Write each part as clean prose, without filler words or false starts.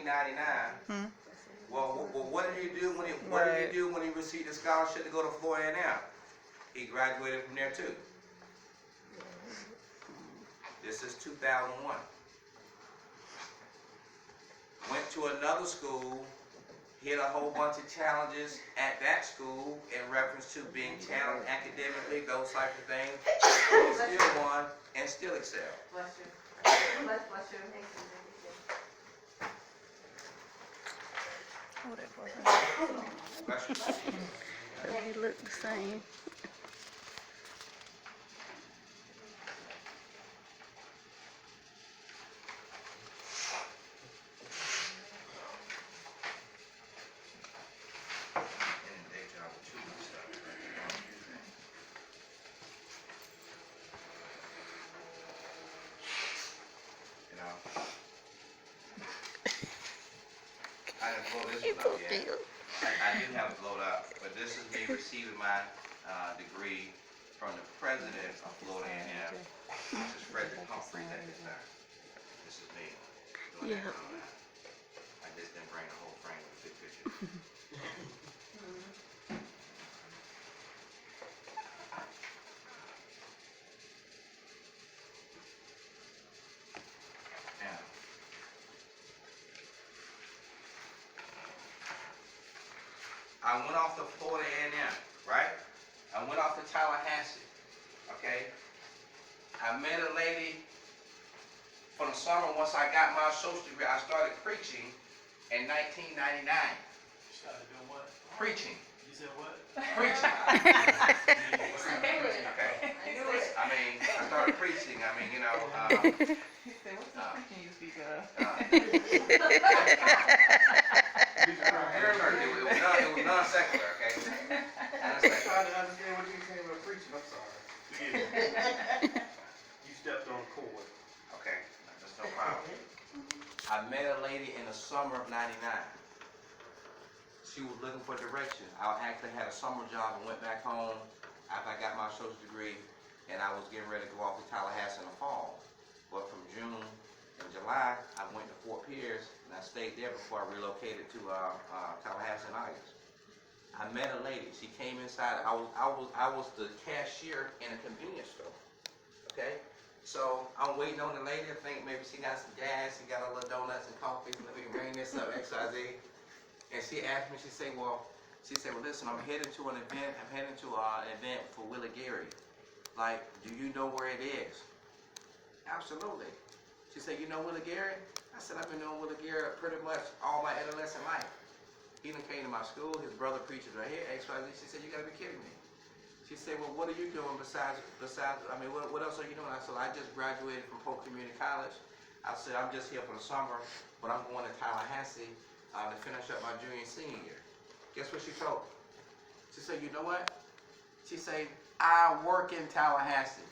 1999. Well, what did he do when he received a scholarship to go to Florida A&M? He graduated from there too. This is 2001. Went to another school, hit a whole bunch of challenges at that school in reference to being challenged academically, those types of things. He still won and still excelled. Bless you. Bless you. Oh, that wasn't. Bless you. They look the same. I didn't blow this one up yet. I do have it blowed up, but this is me receiving my degree from the president of Florida A&M, which is Frederick Humphreys at this time. This is me doing that on that. I just didn't bring the whole frame with a big picture. Now, I went off to Florida A&M, right? I went off to Tallahassee, okay? I met a lady from the summer. Once I got my associate degree, I started preaching in 1999. You started doing what? Preaching. You said what? Preaching. Okay. I mean, I started preaching. I mean, you know. He said, what's the preaching you speak of? It was non-secular, okay? I'm trying to understand what you're saying about preaching. I'm sorry. Forgive me. You stepped on the cord. Okay, that's no problem. I met a lady in the summer of '99. She was looking for direction. I actually had a summer job and went back home after I got my associate degree, and I was getting ready to go off to Tallahassee in the fall. But from June and July, I went to Fort Pierce, and I stayed there before I relocated to Tallahassee in August. I met a lady. She came inside. I was the cashier in a convenience store. Okay, so I'm waiting on the lady. I think maybe she got some gas. She got a little donuts and coffee. Let me bring this up, XYZ. And she asked me. She said, well, listen, I'm headed to an event. I'm heading to an event for Willie Gary. Like, do you know where it is? Absolutely. She said, you know Willie Gary? I said, I've been knowing Willie Gary pretty much all my adolescent life. He done came to my school. His brother preaches right here, XYZ. She said, you gotta be kidding me. She said, well, what are you doing besides, I mean, what else are you doing? I said, I just graduated from Polk Community College. I said, I'm just here for the summer, but I'm going to Tallahassee to finish up my junior and senior year. Guess what she told me? She said, you know what? She said, I work in Tallahassee.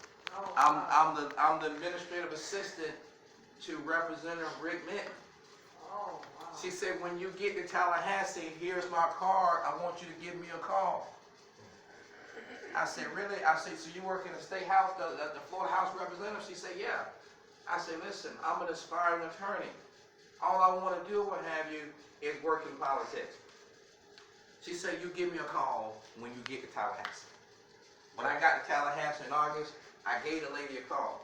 I'm the administrative assistant to Representative Rick Minton. Oh, wow. She said, when you get to Tallahassee, here's my card. I want you to give me a call. I said, really? I said, so you work in the state house, the Florida House Representative? She said, yeah. I said, listen, I'm an aspiring attorney. All I want to do, what have you, is work in politics. She said, you give me a call when you get to Tallahassee. When I got to Tallahassee in August, I gave the lady a call.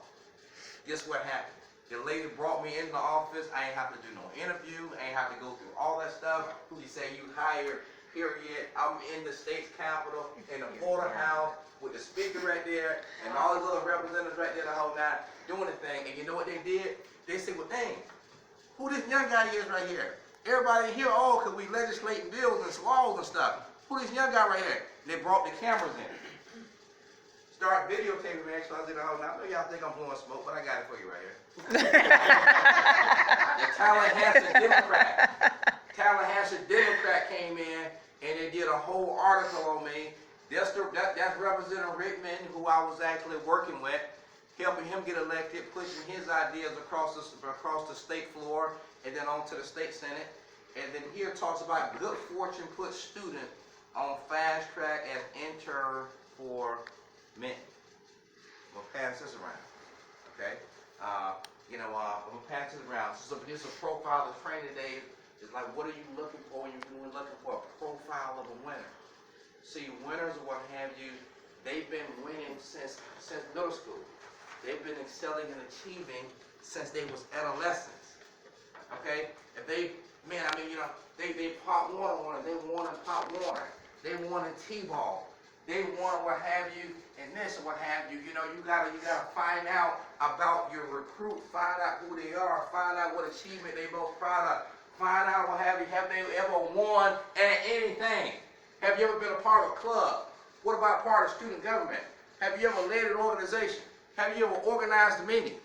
Guess what happened? The lady brought me in the office. I ain't have to do no interview. I ain't have to go through all that stuff. She said, you hired, period. I'm in the state's capital, in the Florida House, with the speaker right there, and all these other representatives right there the whole night, doing the thing. And you know what they did? They said, well, dang, who this young guy is right here? Everybody here, oh, because we legislating bills and laws and stuff. Who this young guy right here? And they brought the cameras in. Start videotaping me, so I did the whole night. I know y'all think I'm blowing smoke, but I got it for you right here. The Tallahassee Democrat came in and they did a whole article on me. That's Representative Rick Minton, who I was actually working with, helping him get elected, pushing his ideas across the state floor and then on to the state senate. And then here talks about good fortune put student on fast track as intern for Minton. We'll pass this around, okay? I'm gonna pass it around. So this is a profile of training day. It's like, what are you looking for when you're looking for a profile of a winner? See, winners or what have you, they've been winning since middle school. They've been excelling and achieving since they was adolescents. Okay? If they Pop Warner won it. They won in Pop Warner. They won in T-ball. They won what have you, and this or what have you. You gotta find out about your recruit. Find out who they are. Find out what achievement they most proud of. Find out what have you. Have they ever won at anything? Have you ever been a part of a club? What about part of student government? Have you ever led an organization? Have you ever organized a meeting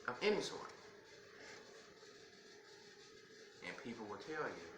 of any sort? And people will tell you